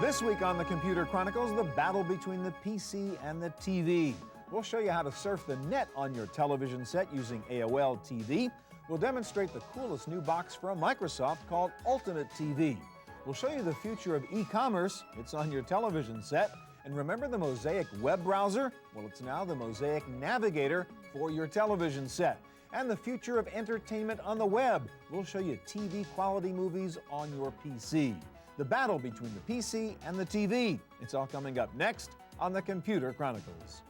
This week on the Computer Chronicles, the battle between the PC and the TV. We'll show you how to surf the net on your television set using AOL TV. We'll demonstrate the coolest new box from Microsoft called Ultimate TV. We'll show you the future of e-commerce. It's on your television set. And remember the Mosaic web browser? Well, it's now the Mosaic Navigator for your television set. And the future of entertainment on the web. We'll show you TV quality movies on your PC. The battle between the PC and the TV. It's all coming up next on the Computer Chronicles.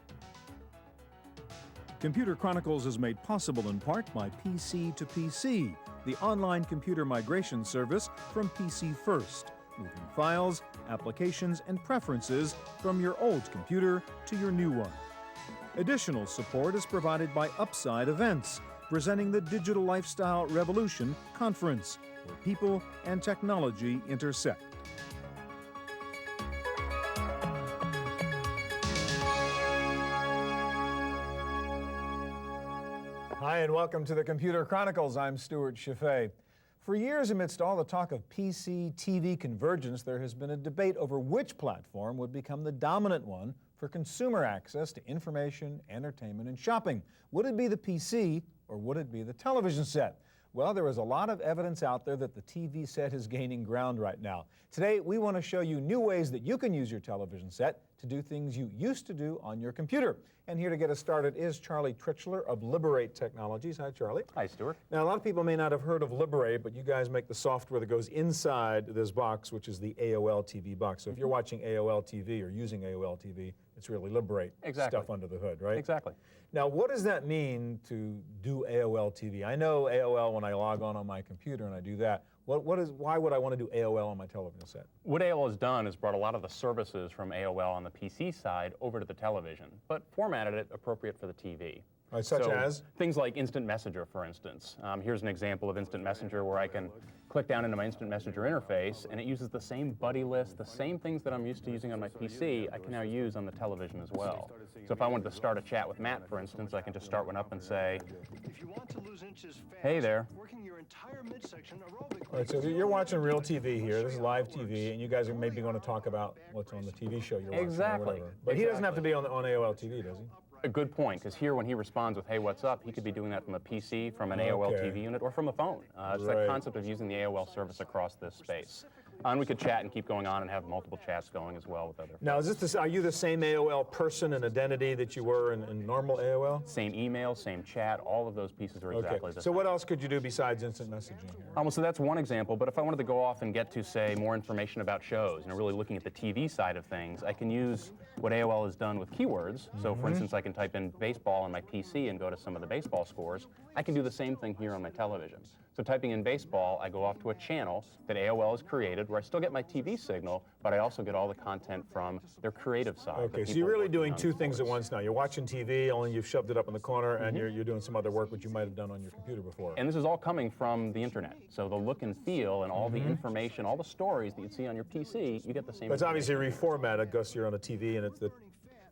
Computer Chronicles is made possible in part by PC to PC, the online computer migration service from PC First, moving files, applications, and preferences from your old computer to your new one. Additional support is provided by Upside Events, presenting the Digital Lifestyle Revolution Conference, where people and technology intersect. Hi, and welcome to the Computer Chronicles. I'm Stuart Chaffee. For years, amidst all the talk of PC, TV convergence, there has been a debate over which platform would become the dominant one for consumer access to information, entertainment, and shopping. Would it be the PC or would it be the television set? Well, there is a lot of evidence out there that the TV set is gaining ground right now. Today, we want to show you new ways that you can use your television set to do things you used to do on your computer. And here to get us started is Charlie Tritchler of Liberate Technologies. Hi, Charlie. Hi, Stuart. Now, a lot of people may not have heard of Liberate, but you guys make the software that goes inside this box, which is the AOL TV box. So if you're watching AOL TV or using AOL TV, it's really Liberate stuff under the hood, right? Exactly. Now, what does that mean to do AOL TV? I know AOL when I log on my computer and I do that. Why would I want to do AOL on my television set? What AOL has done is brought a lot of the services from AOL on the PC side over to the television, but formatted it appropriate for the TV. Such as? Things like Instant Messenger, for instance. Here's an example of Instant Messenger where I can click down into my Instant Messenger interface, and it uses the same buddy list, the same things that I'm used to using on my PC, I can now use on the television as well. So if I wanted to start a chat with Matt, for instance, I can just start one up and say, hey there. All right, so you're watching real TV here. This is live TV, and you guys are maybe going to talk about what's on the TV show you're watching. Exactly. Or whatever. But he doesn't have to be on AOL TV, does he? A good point, because here when he responds with, hey, what's up, he could be doing that from a PC, from an AOL TV unit, or from a phone. It's that concept of using the AOL service across this space. And we could chat and keep going on and have multiple chats going as well with other folks. Now, are you the same AOL person and identity that you were in normal AOL? Same email, same chat, all of those pieces are exactly the same. So what else could you do besides instant messaging here? So that's one example, but if I wanted to go off and get to, say, more information about shows, really looking at the TV side of things, I can use what AOL has done with keywords. So for instance, I can type in baseball on my PC and go to some of the baseball scores. I can do the same thing here on my television. So typing in baseball, I go off to a channel that AOL has created where I still get my TV signal, but I also get all the content from their creative side. Okay, so you're really doing two things at once now. You're watching TV, only you've shoved it up in the corner, and you're doing some other work which you might have done on your computer before. And this is all coming from the internet. So the look and feel and all the information, all the stories that you'd see on your PC, you get the same. But it's obviously reformatted because you're on a TV and the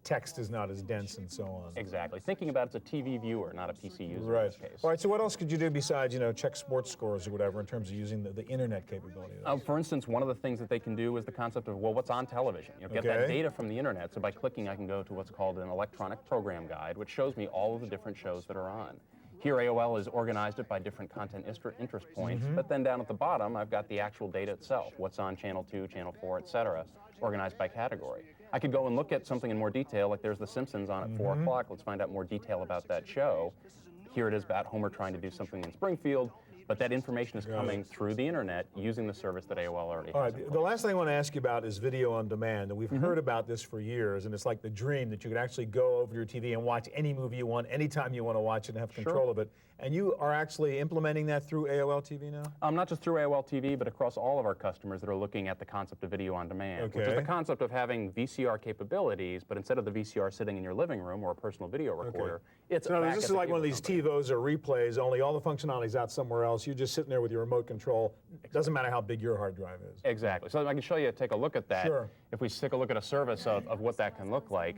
text is not as dense and so on. Exactly. Thinking about it's a TV viewer, not a PC user in this case. All right, so what else could you do besides, check sports scores or whatever in terms of using the internet capability of this? For instance, one of the things that they can do is the concept of, well, what's on television? Get that data from the internet, so by clicking I can go to what's called an electronic program guide, which shows me all of the different shows that are on. Here AOL has organized it by different content interest points, but then down at the bottom I've got the actual data itself, what's on Channel 2, Channel 4, etc., organized by category. I could go and look at something in more detail, like there's The Simpsons on at 4 o'clock. Let's find out more detail about that show. Here it is about Homer trying to do something in Springfield. But that information is coming through the internet using the service that AOL already has. All right, the last thing I want to ask you about is video on demand. And we've heard about this for years, and it's like the dream that you could actually go over to your TV and watch any movie you want, anytime you want to watch it and have control of it. And you are actually implementing that through AOL TV now? Not just through AOL TV, but across all of our customers that are looking at the concept of video on demand, which is the concept of having VCR capabilities, but instead of the VCR sitting in your living room or a personal video recorder, it's so this is like one of these TiVos or replays, only all the functionality is out somewhere else. You're just sitting there with your remote control. It doesn't matter how big your hard drive is. Exactly. So I can show you, take a look at that. Sure. If we take a look at a service of what that can look like,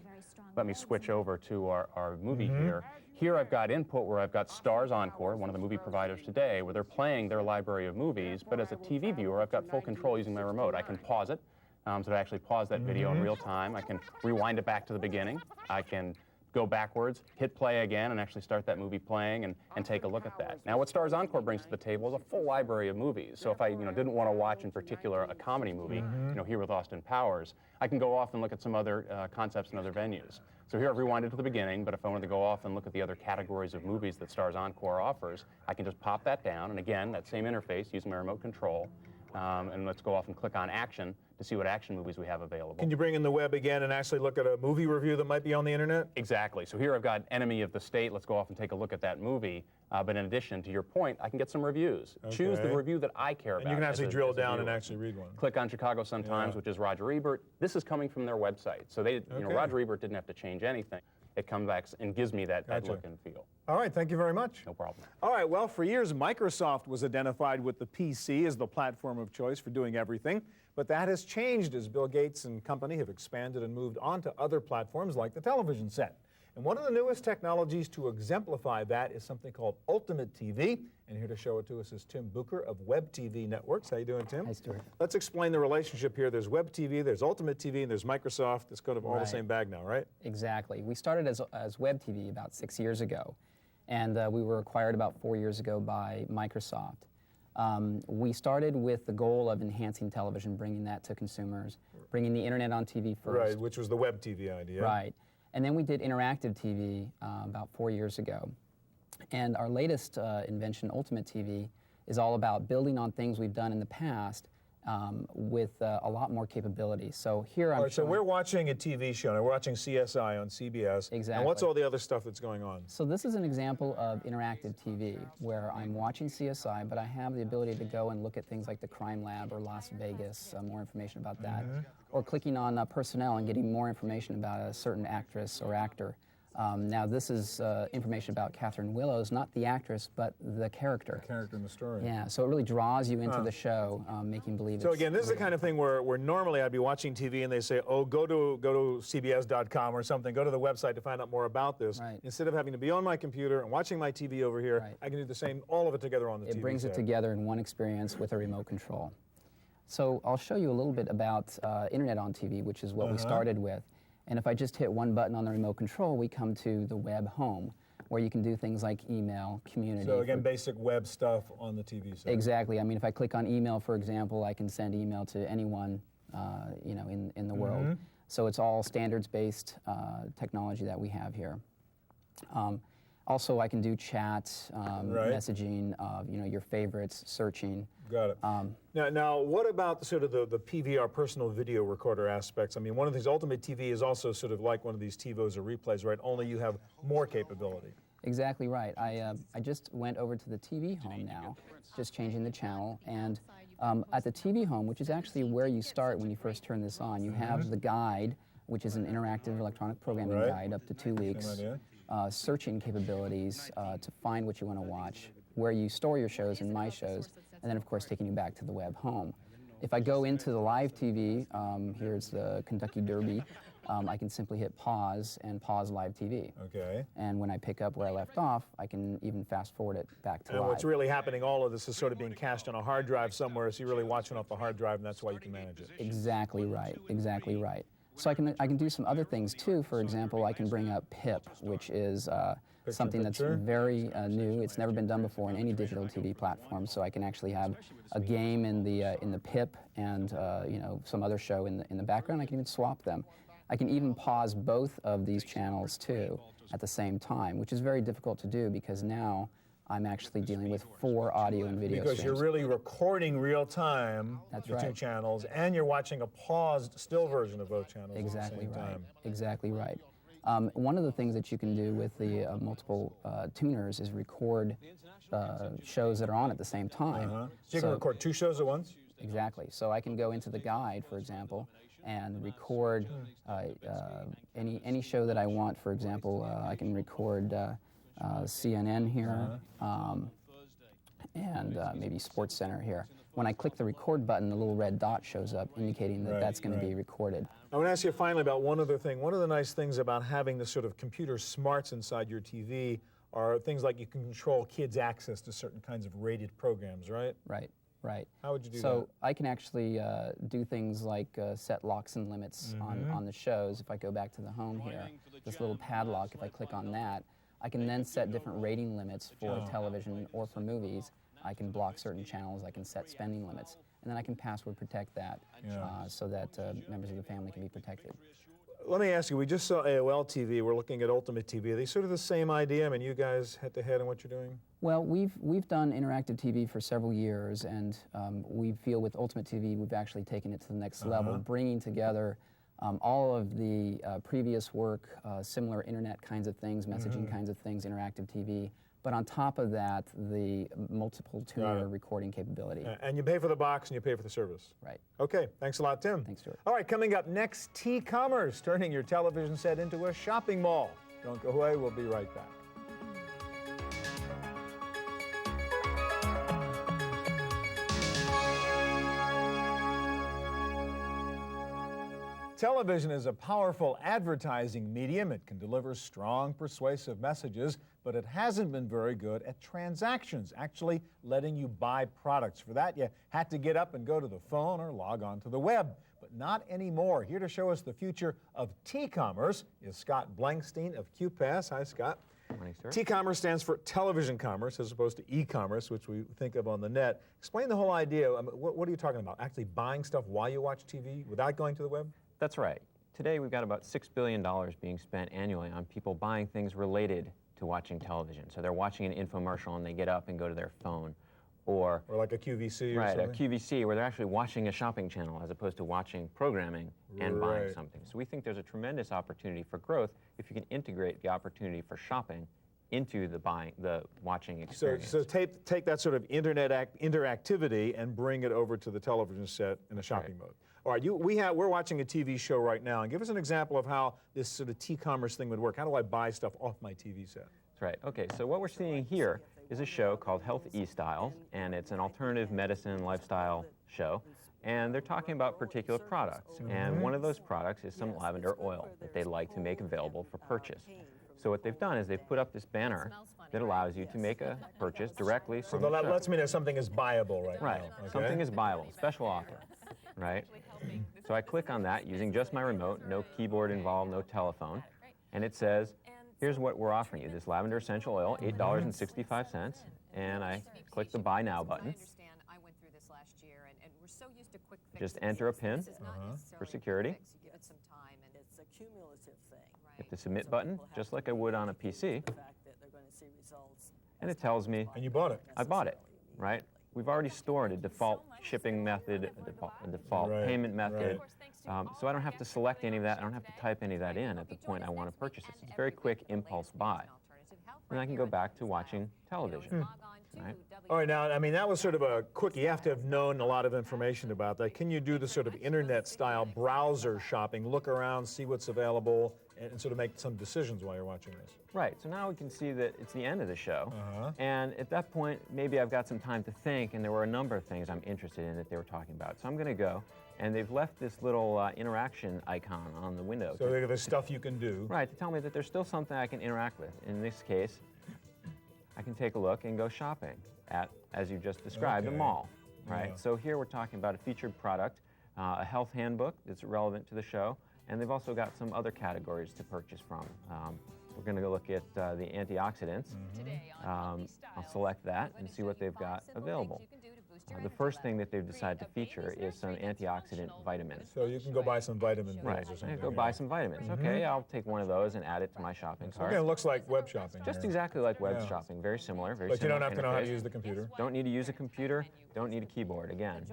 let me switch over to our movie here. Here I've got input where I've got Stars Encore, one of the movie providers today, where they're playing their library of movies, but as a TV viewer, I've got full control using my remote. I can pause it, so to actually pause that video in real time. I can rewind it back to the beginning. I can go backwards, hit play again, and actually start that movie playing and take a look at that. Now, what Starz Encore brings to the table is a full library of movies. So if I didn't want to watch in particular a comedy movie, Here with Austin Powers, I can go off and look at some other concepts and other venues. So here I've rewinded to the beginning, but if I wanted to go off and look at the other categories of movies that Starz Encore offers, I can just pop that down, and again, that same interface using my remote control, and let's go off and click on action to see what action movies we have available. Can you bring in the web again and actually look at a movie review that might be on the internet? Exactly. So here I've got Enemy of the State. Let's go off and take a look at that movie. But in addition, to your point, I can get some reviews. Okay. Choose the review that I care about. And you can actually drill down and actually read one. Click on Chicago Sun-Times, which is Roger Ebert. This is coming from their website. So they, Roger Ebert didn't have to change anything. It comes back and gives me that look and feel. All right, thank you very much. No problem. All right, well, for years, Microsoft was identified with the PC as the platform of choice for doing everything, but that has changed as Bill Gates and company have expanded and moved on to other platforms like the television set. And one of the newest technologies to exemplify that is something called Ultimate TV. And here to show it to us is Tim Bucher of Web TV Networks. How you doing, Tim? Hi, Stuart. Let's explain the relationship here. There's Web TV, there's Ultimate TV, and there's Microsoft. It's kind of all the same bag now, right? Exactly. We started as Web TV about 6 years ago, and we were acquired about 4 years ago by Microsoft. We started with the goal of enhancing television, bringing that to consumers, bringing the internet on TV first. Right, which was the Web TV idea. Right. And then we did interactive TV about 4 years ago. And our latest invention, Ultimate TV, is all about building on things we've done in the past with a lot more capability. So here I'm so we're watching a TV show, and we're watching CSI on CBS. Exactly. And what's all the other stuff that's going on? So this is an example of interactive TV, where I'm watching CSI, but I have the ability to go and look at things like the Crime Lab or Las Vegas, more information about that, or clicking on personnel and getting more information about a certain actress or actor. Now this is information about Catherine Willows, not the actress, but the character. The character in the story. Yeah, so it really draws you into the show, making believe So it's again, this is the real. kind of thing where normally I'd be watching TV and they say, oh, go to CBS.com or something, go to the website to find out more about this. Right. Instead of having to be on my computer and watching my TV over here, Right. I can do the same, all of it together on the TV It brings set. it together in one experience with a remote control. So I'll show you a little bit about Internet on TV, which is what we started with. And if I just hit one button on the remote control, we come to the web home, where you can do things like email, community. So again, basic web stuff on the TV set. Exactly. I mean, if I click on email, for example, I can send email to anyone, in the world. So it's all standards-based technology that we have here. Also, I can do chat, messaging of your favorites, searching. Got it. Now, what about sort of the PVR, personal video recorder aspects? I mean, one of these Ultimate TV is also sort of like one of these TiVos or replays, right? Only you have more capability. Exactly right. I just went over to the TV home now, just changing the channel, and at the TV home, which is actually where you start when you first turn this on, you have the guide, which is an interactive electronic programming guide up to 2 weeks, searching capabilities to find what you want to watch, where you store your shows and my shows, and then of course taking you back to the web home. If I go into the live TV, here's the Kentucky Derby, I can simply hit pause and pause live TV. Okay. And when I pick up where I left off, I can even fast forward it back to And live. what's really happening, all of this is sort of being cached on a hard drive somewhere, so you're really watching off the hard drive, and that's why you can manage it. Exactly right, exactly right. So I can do some other things too. For example, I can bring up PIP, which is something that's very new. It's never been done before in any digital TV platform. So I can actually have a game in the PIP and some other show in the background. I can even swap them. I can even pause both of these channels too at the same time, which is very difficult to do because now I'm actually dealing with 4 audio and video Because streams. you're really recording real time the 2 channels, and you're watching a paused still version of both channels Exactly at the same right. time. Exactly right. One of the things that you can do with the multiple tuners is record shows that are on at the same time. So you can record 2 shows at once? Exactly. So I can go into the guide, for example, and record any show that I want. For example, I can record CNN here and maybe Sports Center here. When I click the record button, the little red dot shows up indicating that that's going to be recorded. I want to ask you finally about one other thing. One of the nice things about having this sort of computer smarts inside your TV are things like you can control kids' access to certain kinds of rated programs, right? Right. Right. How would you do that? So I can actually do things like set locks and limits on the shows. If I go back to the home here, this little padlock, if I click on that, I can then set different rating limits for television or for movies. I can block certain channels, I can set spending limits, and then I can password protect that so that members of the family can be protected. Let me ask you, we just saw AOL TV, we're looking at Ultimate TV. Are they sort of the same idea? I mean, you guys head-to-head on what you're doing? Well, we've done interactive TV for several years, and we feel with Ultimate TV we've actually taken it to the next level, bringing together all of the previous work, similar internet kinds of things, messaging kinds of things, interactive TV, but on top of that, the multiple tuner recording capability. And you pay for the box and you pay for the service. Right. Okay, thanks a lot, Tim. Thanks, Stuart. All right, coming up next, T-Commerce, turning your television set into a shopping mall. Don't go away, we'll be right back. Television is a powerful advertising medium. It can deliver strong, persuasive messages, but it hasn't been very good at transactions, actually letting you buy products. For that, you had to get up and go to the phone or log on to the web, but not anymore. Here to show us the future of T-Commerce is Scott Blankstein of QPass. Hi, Scott. Good morning, sir. T-Commerce stands for television commerce as opposed to e-commerce, which we think of on the net. Explain the whole idea. What are you talking about? Actually buying stuff while you watch TV without going to the web? That's right. Today we've got about $6 billion being spent annually on people buying things related to watching television. So they're watching an infomercial and they get up and go to their phone. Or like a QVC or right, something? a QVC where they're actually watching a shopping channel as opposed to watching programming and buying something. So we think there's a tremendous opportunity for growth if you can integrate the opportunity for shopping into the watching experience. So take that sort of internet interactivity and bring it over to the television set in a shopping mode. All right, we're watching a TV show right now, and give us an example of how this sort of T-commerce thing would work. How do I buy stuff off my TV set? That's right. Okay, so what we're seeing here is a show called Health E-Styles, and it's an alternative medicine lifestyle show, and they're talking about particular products, and one of those products is some lavender oil that they'd like to make available for purchase. So what they've done is they've put up this banner that allows you to make a purchase directly from the show. So that lets me know something is buyable right now. Okay. Something is buyable, special offer, right? So I click on that using just my remote, no keyboard involved, no telephone, and it says, here's what we're offering you, this lavender essential oil, $8.65, and I click the Buy Now button. Just enter a PIN for security. Hit the Submit button, just like I would on a PC, and it tells me... And you bought it. I bought it, right? We've already stored a default shipping method, a default payment method, so I don't have to select any of that. I don't have to type any of that in at the point I want to purchase this. It's a very quick impulse buy. And I can go back to watching television. Right? All right, now, I mean, that was sort of a quickie. You have to have known a lot of information about that. Can you do the sort of internet-style browser shopping, look around, see what's available, and sort of make some decisions while you're watching this? Right, so now we can see that it's the end of the show, and at that point, maybe I've got some time to think, and there were a number of things I'm interested in that they were talking about. So I'm going to go, and they've left this little interaction icon on the window. So there's stuff you can do. Right, to tell me that there's still something I can interact with. In this case, I can take a look and go shopping at, as you just described, a mall, right? So here we're talking about a featured product, a health handbook that's relevant to the show, and they've also got some other categories to purchase from. We're going to go look at the antioxidants. I'll select that and see what they've got available. The first thing that they've decided to feature is some antioxidant vitamins. So you can go buy some vitamin pills right. or something. Go buy some vitamins. Okay, I'll take one of those and add it to my shopping cart. Again, it looks like web shopping. Just exactly like web shopping. Very similar. Very but you similar don't have to know how to interface. use the computer. Don't need to use a computer. Don't need a keyboard. Again.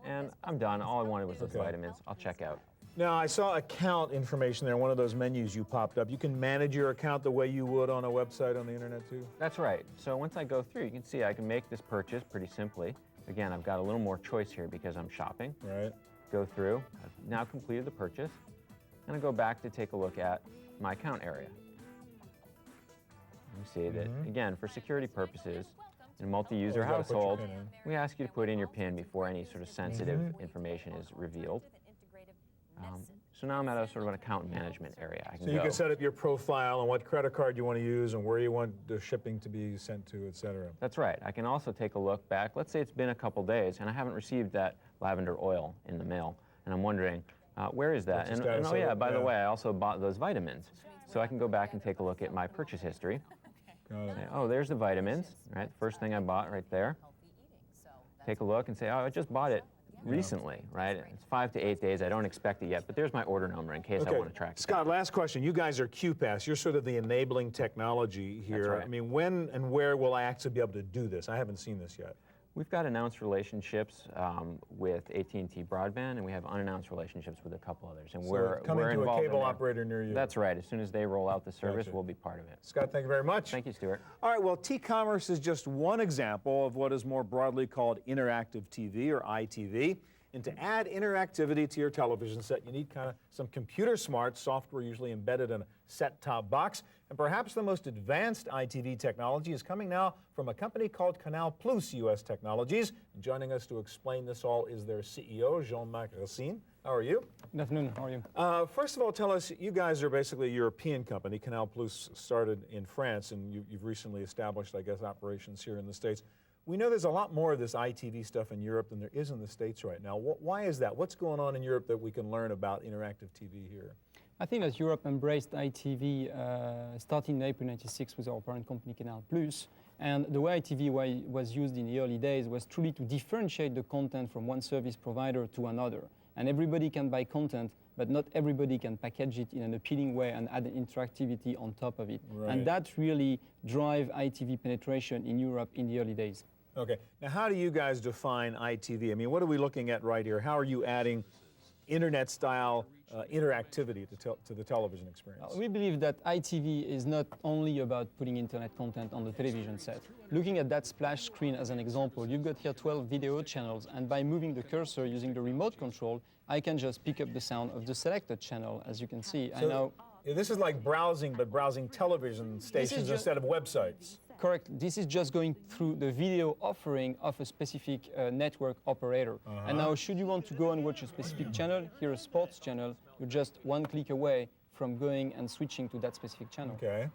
And I'm done. All I wanted was those vitamins. I'll check out. Now, I saw account information there, one of those menus you popped up. You can manage your account the way you would on a website on the internet, too? That's right. So once I go through, you can see I can make this purchase pretty simply. Again, I've got a little more choice here because I'm shopping. Right. Go through. I've now completed the purchase. And I go back to take a look at my account area. You see that, again, for security purposes, in a multi-user household, we ask you to put in your PIN before any sort of sensitive information is revealed. So now I'm at a sort of an account management area. I can So you can set up your profile and what credit card you want to use and where you want the shipping to be sent to, et cetera. That's right. I can also take a look back. Let's say it's been a couple days and I haven't received that lavender oil in the mail, and I'm wondering, where is that? And oh yeah, by the way, I also bought those vitamins. So I can go back and take a look at my purchase history. Say, oh, there's the vitamins, right? First thing I bought right there. Take a look and say, oh, I just bought it recently, right? It's 5 to 8 days. I don't expect it yet, but there's my order number in case I want to track it. Scott, last question. You guys are QPass. You're sort of the enabling technology here. That's right. I mean, when and where will I actually be able to do this? I haven't seen this yet. We've got announced relationships with AT&T Broadband, and we have unannounced relationships with a couple others. And So we're coming to involved a cable in operator near you. That's right. As soon as they roll out the service, Gotcha. we'll be part of it. Scott, thank you very much. Thank you, Stuart. All right, well, T-commerce is just one example of what is more broadly called interactive TV or ITV. And to add interactivity to your television set, you need kind of some computer-smart software usually embedded in a set-top box. And perhaps the most advanced ITV technology is coming now from a company called Canal Plus US Technologies. And joining us to explain this all is their CEO, Jean-Marc Racine. How are you? Good afternoon. How are you? First of all, tell us, you guys are basically a European company. Canal Plus started in France, and you've recently established, I guess, operations here in the States. We know there's a lot more of this ITV stuff in Europe than there is in the States right now. Why is that? What's going on in Europe that we can learn about interactive TV here? I think that Europe embraced ITV starting in April '96 with our parent company Canal Plus. And the way ITV was used in the early days was truly to differentiate the content from one service provider to another. And everybody can buy content, but not everybody can package it in an appealing way and add interactivity on top of it. Right. And that really drove ITV penetration in Europe in the early days. Okay. Now, how do you guys define ITV? I mean, what are we looking at right here? How are you adding internet-style interactivity to the television experience? We believe that ITV is not only about putting internet content on the television set. Looking at that splash screen as an example, you've got here 12 video channels, and by moving the cursor using the remote control, I can just pick up the sound of the selected channel, as you can see. So this is like browsing, but browsing television stations instead of websites. Correct. This is just going through the video offering of a specific network operator. And now, should you want to go and watch a specific channel, here a sports channel, you're just one click away from going and switching to that specific channel. Okay.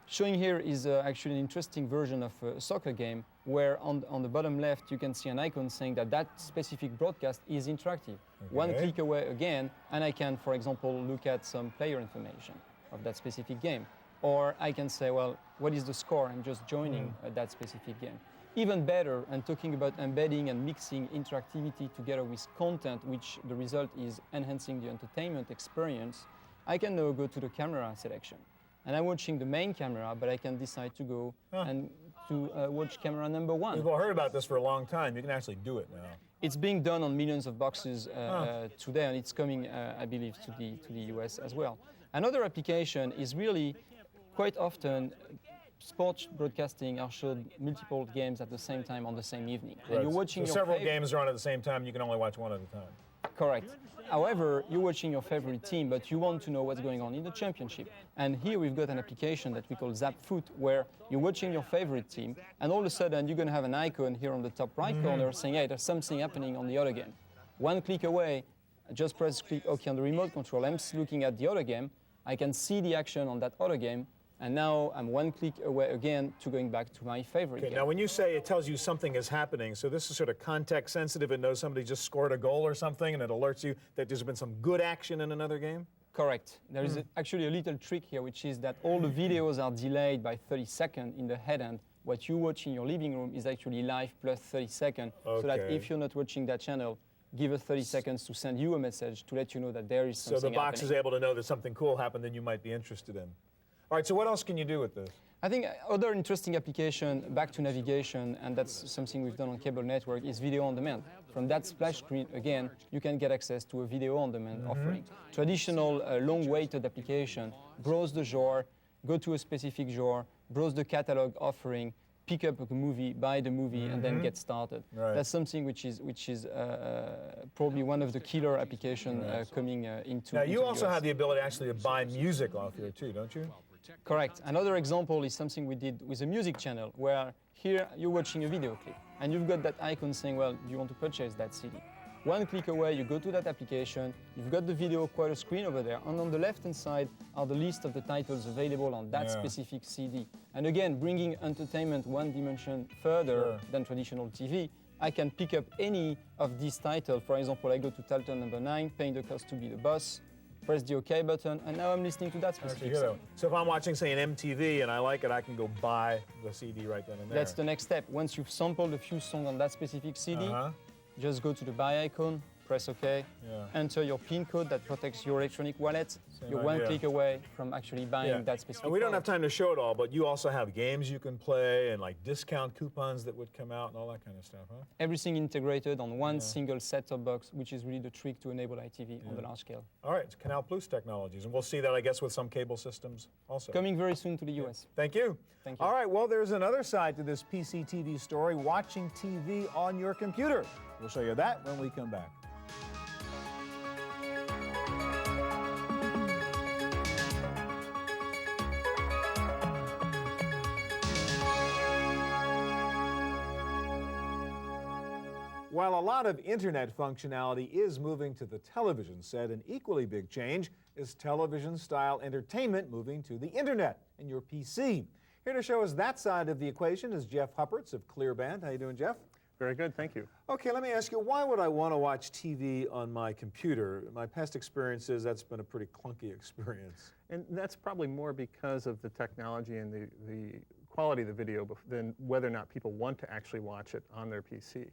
Showing here is actually an interesting version of a soccer game where on the bottom left you can see an icon saying that that specific broadcast is interactive. Okay. One click away again, and I can, for example, look at some player information of that specific game. Or I can say, well, what is the score? I'm just joining that specific game. Even better, and talking about embedding and mixing interactivity together with content, which the result is enhancing the entertainment experience, I can now go to the camera selection. And I'm watching the main camera, but I can decide to go and to watch camera number 1. We've all heard about this for a long time. You can actually do it now. It's being done on millions of boxes today, and it's coming, I believe, to the US as well. Another application is really quite often sports broadcasting are showed multiple games at the same time on the same evening. Right. And you're watching so several games are on at the same time. You can only watch one at a time. Correct. However, you're watching your favorite team, but you want to know what's going on in the championship. And here we've got an application that we call ZapFoot, where you're watching your favorite team, and all of a sudden you're going to have an icon here on the top right corner saying, hey, there's something happening on the other game. One click away, just press click OK on the remote control. I'm looking at the other game. I can see the action on that other game. And now I'm one click away again to going back to my favorite game. Now, when you say it tells you something is happening, so this is sort of context sensitive. It knows somebody just scored a goal or something, and it alerts you that there's been some good action in another game? Correct. There is actually a little trick here, which is that all the videos are delayed by 30 seconds in the head end. What you watch in your living room is actually live plus 30 seconds, so that if you're not watching that channel, give us 30 seconds to send you a message to let you know that there is something So the box happening. is able to know that something cool happened that you might be interested in. All right, so what else can you do with this? I think other interesting application, back to navigation, and that's something we've done on cable network, is video on demand. From that splash screen, again, you can get access to a video on demand offering. Traditional long-weighted application, browse the genre, go to a specific genre, browse the catalog offering, pick up a movie, buy the movie, and then get started. Right. That's something which is probably one of the killer applications coming into. Now, you into also US. have the ability actually to buy music off here too, don't you? Correct. Another example is something we did with a music channel, where here you're watching a video clip, and you've got that icon saying, well, do you want to purchase that CD? One click away, you go to that application, you've got the video quota screen over there, and on the left-hand side are the list of the titles available on that specific CD. And again, bringing entertainment one dimension further than traditional TV, I can pick up any of these titles. For example, I go to title number 9, Paying the Cost to Be the Boss, press the OK button, and now I'm listening to that specific song. So if I'm watching, say, an MTV and I like it, I can go buy the CD right then and there. That's the next step. Once you've sampled a few songs on that specific CD, just go to the buy icon, press OK, enter your PIN code that protects your electronic wallet. You're one click away from actually buying that specific And we don't product. have time to show it all, but you also have games you can play and like discount coupons that would come out and all that kind of stuff, huh? Everything integrated on one single set-top box, which is really the trick to enable ITV on the large scale. All right, it's Canal Plus technologies, and we'll see that, I guess, with some cable systems also. Coming very soon to the US. Thank you. Thank you. All right, well, there's another side to this PC TV story, watching TV on your computer. We'll show you that when we come back. While a lot of internet functionality is moving to the television set, an equally big change is television-style entertainment moving to the internet and your PC. Here to show us that side of the equation is Jeff Huppertz of Clearband. How you doing, Jeff? Very good, thank you. Okay, let me ask you, why would I want to watch TV on my computer? My past experiences, that's been a pretty clunky experience. And that's probably more because of the technology and the quality of the video than whether or not people want to actually watch it on their PC.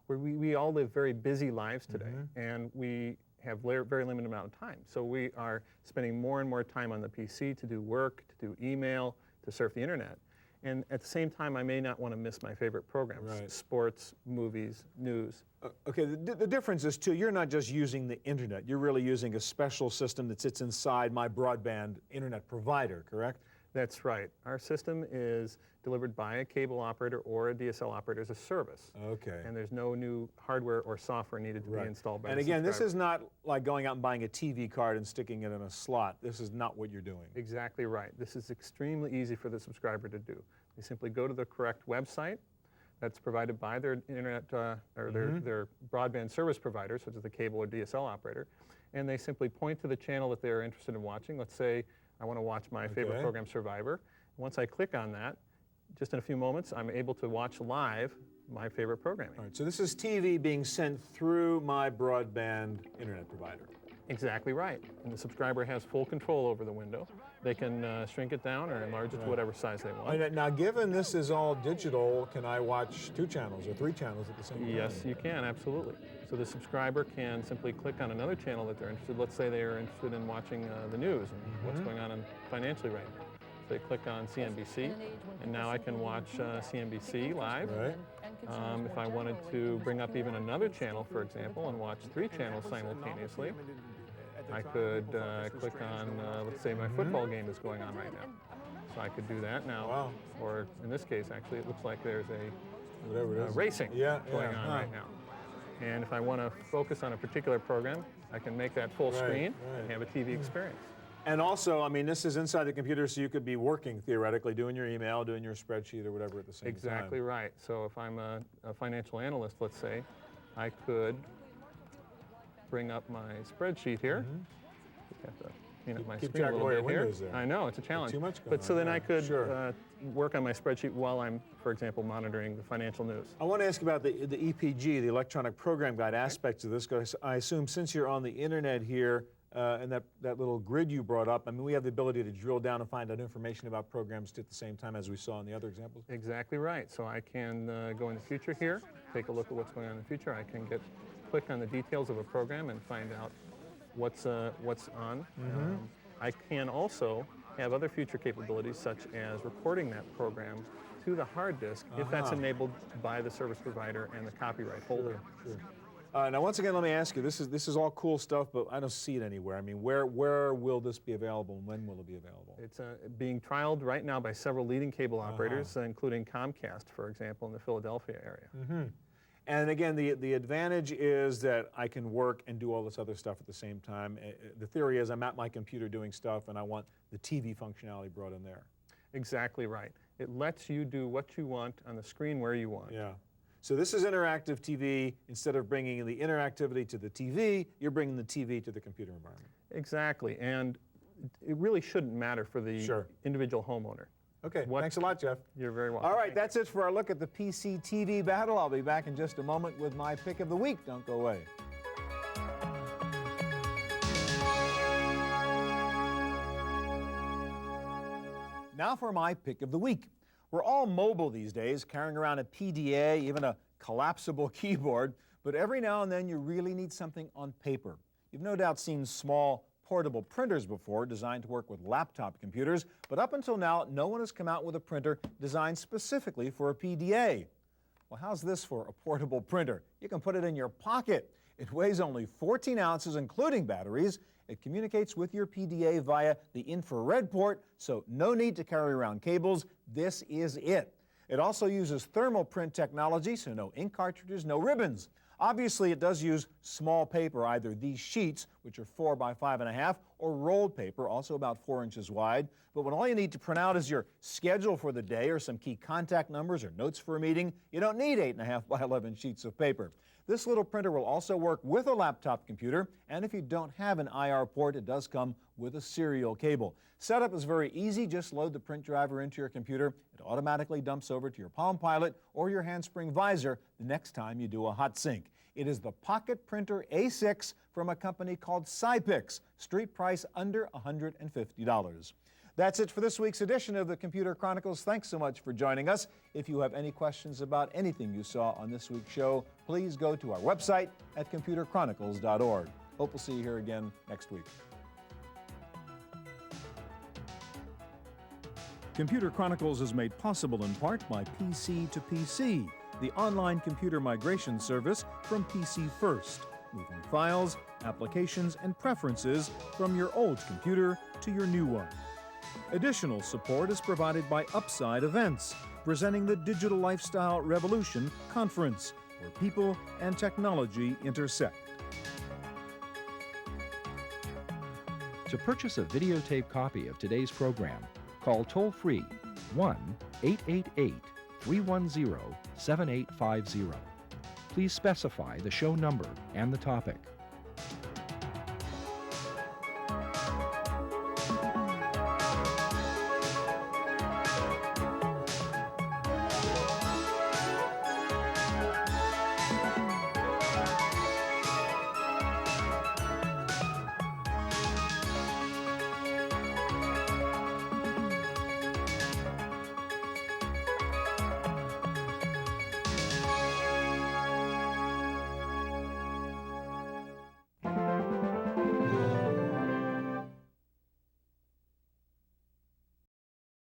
Where we all live very busy lives today, and we have very limited amount of time. So we are spending more and more time on the PC to do work, to do email, to surf the internet. And at the same time, I may not want to miss my favorite programs, sports, movies, news. Okay, the difference is, too, you're not just using the internet. You're really using a special system that sits inside my broadband internet provider, correct? That's right. Our system is delivered by a cable operator or a DSL operator as a service. Okay. And there's no new hardware or software needed to be installed by the And again, this subscriber. is not like going out and buying a TV card and sticking it in a slot. This is not what you're doing. Exactly right. This is extremely easy for the subscriber to do. They simply go to the correct website that's provided by their internet or their broadband service provider, such as the cable or DSL operator, and they simply point to the channel that they're interested in watching. Let's say I want to watch my favorite program, Survivor. Once I click on that, just in a few moments, I'm able to watch live my favorite programming. All right, so this is TV being sent through my broadband internet provider. Exactly right. And the subscriber has full control over the window. They can shrink it down or enlarge it to whatever size they want. Now, given this is all digital, can I watch 2 channels or 3 channels at the same time? Yes, you can, absolutely. So the subscriber can simply click on another channel that they're interested in. Let's say they are interested in watching the news and what's going on financially right now. So they click on CNBC, and now I can watch CNBC live. If I wanted to bring up even another channel, for example, and watch 3 channels simultaneously, I could click on, let's say my football game is going on right now. So I could do that now. Or in this case, actually, it looks like there's a racing going on right now. And if I want to focus on a particular program, I can make that full screen and have a TV experience. And also, I mean, this is inside the computer, so you could be working, theoretically, doing your email, doing your spreadsheet or whatever at the same time. Exactly right. So if I'm a financial analyst, let's say, I could bring up my spreadsheet here. Have to clean up my Keep screen track a of little all your bit here. windows there. I know, it's a challenge. Too much going But so on, then I could Sure. work on my spreadsheet while I'm, for example, monitoring the financial news. I want to ask about the EPG, the Electronic Program Guide aspects of this, because I assume since you're on the internet here, and that little grid you brought up, I mean, we have the ability to drill down and find out information about programs at the same time as we saw in the other examples. Exactly right. So I can go in the future here, take a look at what's going on in the future. I can click on the details of a program and find out what's on. I can also have other future capabilities, such as recording that program to the hard disk if that's enabled by the service provider and the copyright holder. Sure. Now, once again, let me ask you, this is all cool stuff, but I don't see it anywhere. I mean, where will this be available, and when will it be available? It's being trialed right now by several leading cable operators, including Comcast, for example, in the Philadelphia area. And again, the advantage is that I can work and do all this other stuff at the same time. The theory is I'm at my computer doing stuff, and I want the TV functionality brought in there. Exactly right. It lets you do what you want on the screen where you want. Yeah. So this is interactive TV. Instead of bringing the interactivity to the TV, you're bringing the TV to the computer environment. Exactly, and it really shouldn't matter for the individual homeowner. Okay, thanks a lot, Jeff. You're very welcome. All right, that's it for our look at the PC TV battle. I'll be back in just a moment with my pick of the week. Don't go away. Now for my pick of the week. We're all mobile these days, carrying around a PDA, even a collapsible keyboard, but every now and then you really need something on paper. You've no doubt seen small portable printers before, designed to work with laptop computers, but up until now, no one has come out with a printer designed specifically for a PDA. Well, how's this for a portable printer? You can put it in your pocket. It weighs only 14 ounces, including batteries. It communicates with your PDA via the infrared port, so no need to carry around cables. This is it. It also uses thermal print technology, so no ink cartridges, no ribbons. Obviously, it does use small paper, either these sheets, which are 4 by 5.5, or rolled paper, also about 4 inches wide. But when all you need to print out is your schedule for the day or some key contact numbers or notes for a meeting, you don't need 8.5 by 11 sheets of paper. This little printer will also work with a laptop computer, and if you don't have an IR port, it does come with a serial cable. Setup is very easy. Just load the print driver into your computer. It automatically dumps over to your Palm Pilot or your handspring visor the next time you do a hot sync. It is the Pocket Printer A6 from a company called Cypix. Street price under $150. That's it for this week's edition of the Computer Chronicles. Thanks so much for joining us. If you have any questions about anything you saw on this week's show, please go to our website at computerchronicles.org. Hope we'll see you here again next week. Computer Chronicles is made possible in part by PC to PC, the online computer migration service from PC First, moving files, applications, and preferences from your old computer to your new one. Additional support is provided by Upside Events, presenting the Digital Lifestyle Revolution Conference, where people and technology intersect. To purchase a videotape copy of today's program, call toll-free 1-888-310-7850. Please specify the show number and the topic.